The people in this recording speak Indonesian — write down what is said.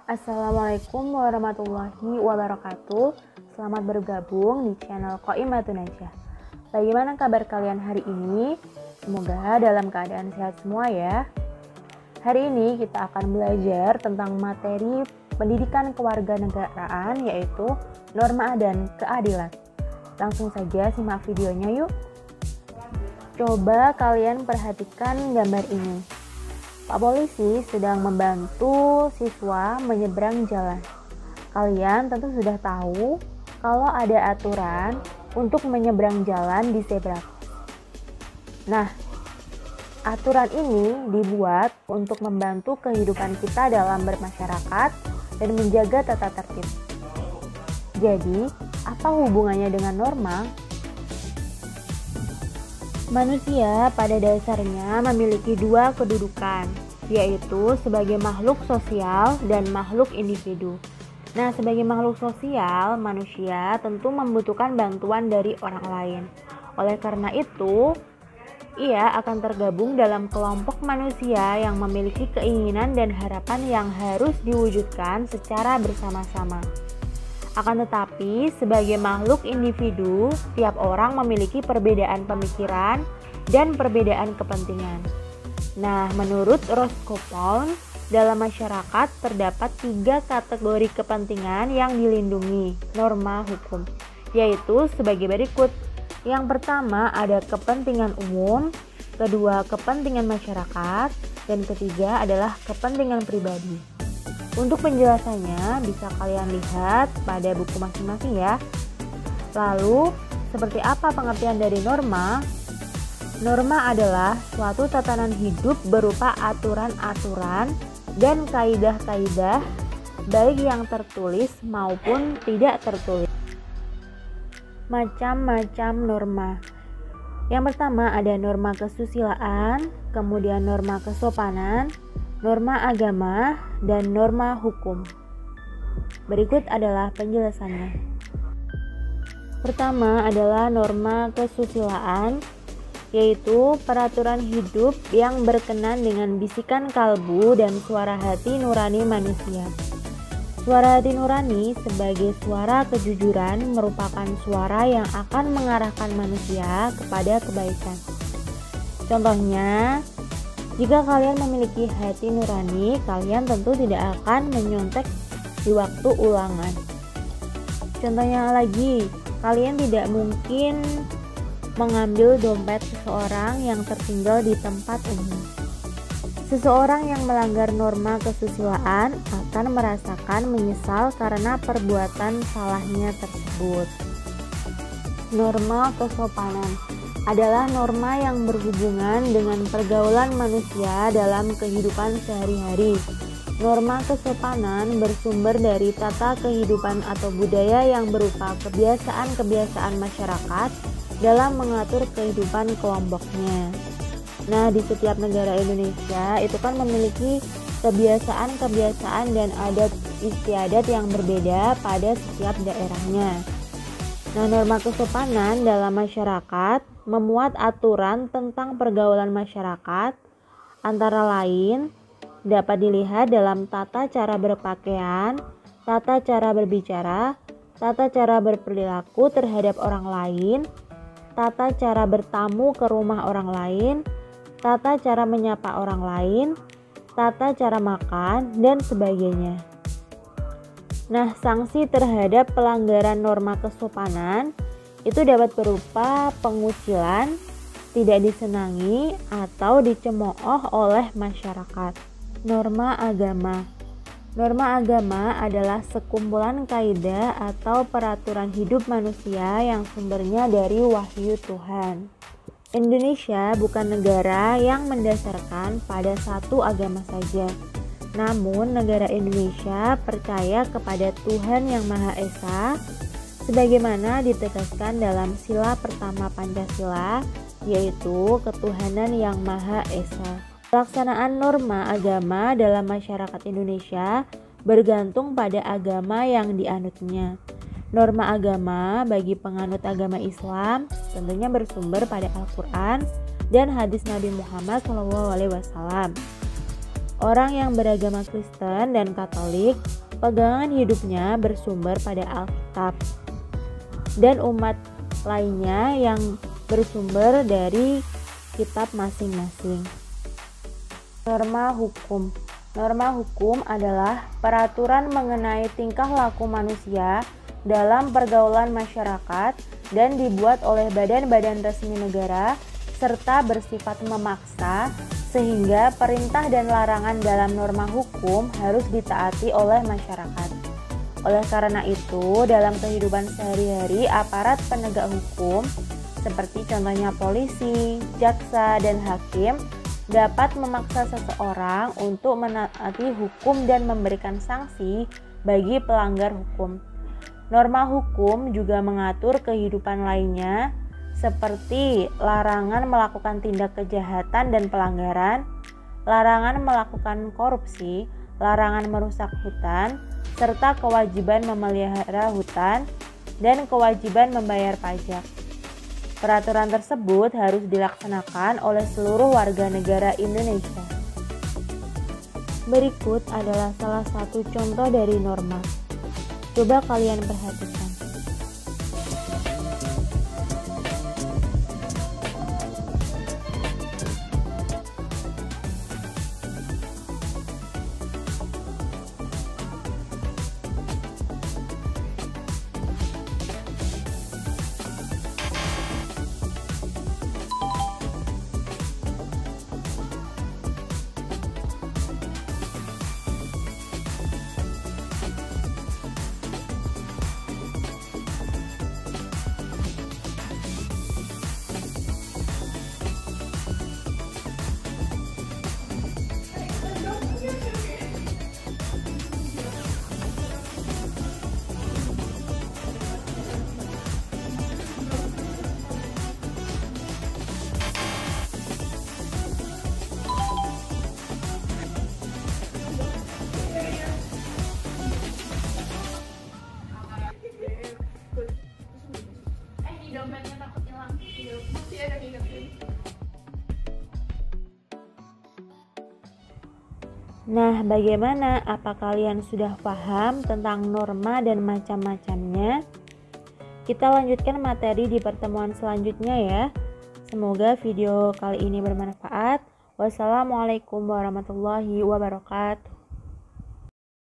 Assalamualaikum warahmatullahi wabarakatuh. Selamat bergabung di channel Qoimatun Najah. Bagaimana kabar kalian hari ini? Semoga dalam keadaan sehat semua ya. Hari ini kita akan belajar tentang materi pendidikan kewarganegaraan, yaitu norma dan keadilan. Langsung saja simak videonya yuk. Coba kalian perhatikan gambar ini. Pak polisi sedang membantu siswa menyeberang jalan. Kalian tentu sudah tahu kalau ada aturan untuk menyeberang jalan di zebra cross. Nah, aturan ini dibuat untuk membantu kehidupan kita dalam bermasyarakat dan menjaga tata tertib. Jadi, apa hubungannya dengan norma? Manusia pada dasarnya memiliki dua kedudukan, yaitu sebagai makhluk sosial dan makhluk individu. Nah, sebagai makhluk sosial, manusia tentu membutuhkan bantuan dari orang lain. Oleh karena itu, ia akan tergabung dalam kelompok manusia yang memiliki keinginan dan harapan yang harus diwujudkan secara bersama-sama. Akan tetapi, sebagai makhluk individu, tiap orang memiliki perbedaan pemikiran dan perbedaan kepentingan. Nah, menurut Roscoe Pound, dalam masyarakat terdapat 3 kategori kepentingan yang dilindungi norma hukum, yaitu sebagai berikut. Yang pertama ada kepentingan umum, kedua kepentingan masyarakat, dan ketiga adalah kepentingan pribadi. Untuk penjelasannya bisa kalian lihat pada buku masing-masing ya. Lalu, seperti apa pengertian dari norma? Norma adalah suatu tatanan hidup berupa aturan-aturan dan kaidah-kaidah baik yang tertulis maupun tidak tertulis. Macam-macam norma. Yang pertama ada norma kesusilaan, kemudian norma kesopanan, norma agama, dan norma hukum. Berikut adalah penjelasannya. Pertama adalah norma kesusilaan, yaitu peraturan hidup yang berkenan dengan bisikan kalbu dan suara hati nurani manusia. Suara hati nurani sebagai suara kejujuran merupakan suara yang akan mengarahkan manusia kepada kebaikan. Contohnya, jika kalian memiliki hati nurani, kalian tentu tidak akan menyontek di waktu ulangan. Contohnya lagi, kalian tidak mungkin mengambil dompet seseorang yang tertinggal di tempat umum. Seseorang yang melanggar norma kesusilaan akan merasakan menyesal karena perbuatan salahnya tersebut. Norma kesopanan adalah norma yang berhubungan dengan pergaulan manusia dalam kehidupan sehari-hari. Norma kesopanan bersumber dari tata kehidupan atau budaya yang berupa kebiasaan-kebiasaan masyarakat dalam mengatur kehidupan kelompoknya. Nah, di setiap negara Indonesia itu kan memiliki kebiasaan-kebiasaan dan adat istiadat yang berbeda pada setiap daerahnya. Nah, norma kesopanan dalam masyarakat memuat aturan tentang pergaulan masyarakat, antara lain dapat dilihat dalam tata cara berpakaian, tata cara berbicara, tata cara berperilaku terhadap orang lain, tata cara bertamu ke rumah orang lain, tata cara menyapa orang lain, tata cara makan, dan sebagainya. Nah, sanksi terhadap pelanggaran norma kesopanan itu dapat berupa pengucilan, tidak disenangi, atau dicemooh oleh masyarakat. Norma agama. Norma agama adalah sekumpulan kaidah atau peraturan hidup manusia yang sumbernya dari wahyu Tuhan. Indonesia bukan negara yang mendasarkan pada satu agama saja. Namun, negara Indonesia percaya kepada Tuhan Yang Maha Esa, sebagaimana ditegaskan dalam sila pertama Pancasila, yaitu ketuhanan Yang Maha Esa. Pelaksanaan norma agama dalam masyarakat Indonesia bergantung pada agama yang dianutnya. Norma agama bagi penganut agama Islam tentunya bersumber pada Al-Quran dan hadis Nabi Muhammad SAW. Orang yang beragama Kristen dan Katolik, pegangan hidupnya bersumber pada Alkitab, dan umat lainnya yang bersumber dari kitab masing-masing. Norma hukum. Norma hukum adalah peraturan mengenai tingkah laku manusia dalam pergaulan masyarakat dan dibuat oleh badan-badan resmi negara serta bersifat memaksa, sehingga perintah dan larangan dalam norma hukum harus ditaati oleh masyarakat. Oleh karena itu, dalam kehidupan sehari-hari aparat penegak hukum seperti contohnya polisi, jaksa, dan hakim dapat memaksa seseorang untuk menaati hukum dan memberikan sanksi bagi pelanggar hukum. Norma hukum juga mengatur kehidupan lainnya seperti larangan melakukan tindak kejahatan dan pelanggaran, larangan melakukan korupsi, larangan merusak hutan, serta kewajiban memelihara hutan dan kewajiban membayar pajak. Peraturan tersebut harus dilaksanakan oleh seluruh warga negara Indonesia. Berikut adalah salah satu contoh dari norma. Coba kalian perhatikan. Nah, bagaimana? Apa kalian sudah paham tentang norma dan macam-macamnya? Kita lanjutkan materi di pertemuan selanjutnya ya. Semoga video kali ini bermanfaat. Wassalamualaikum warahmatullahi wabarakatuh.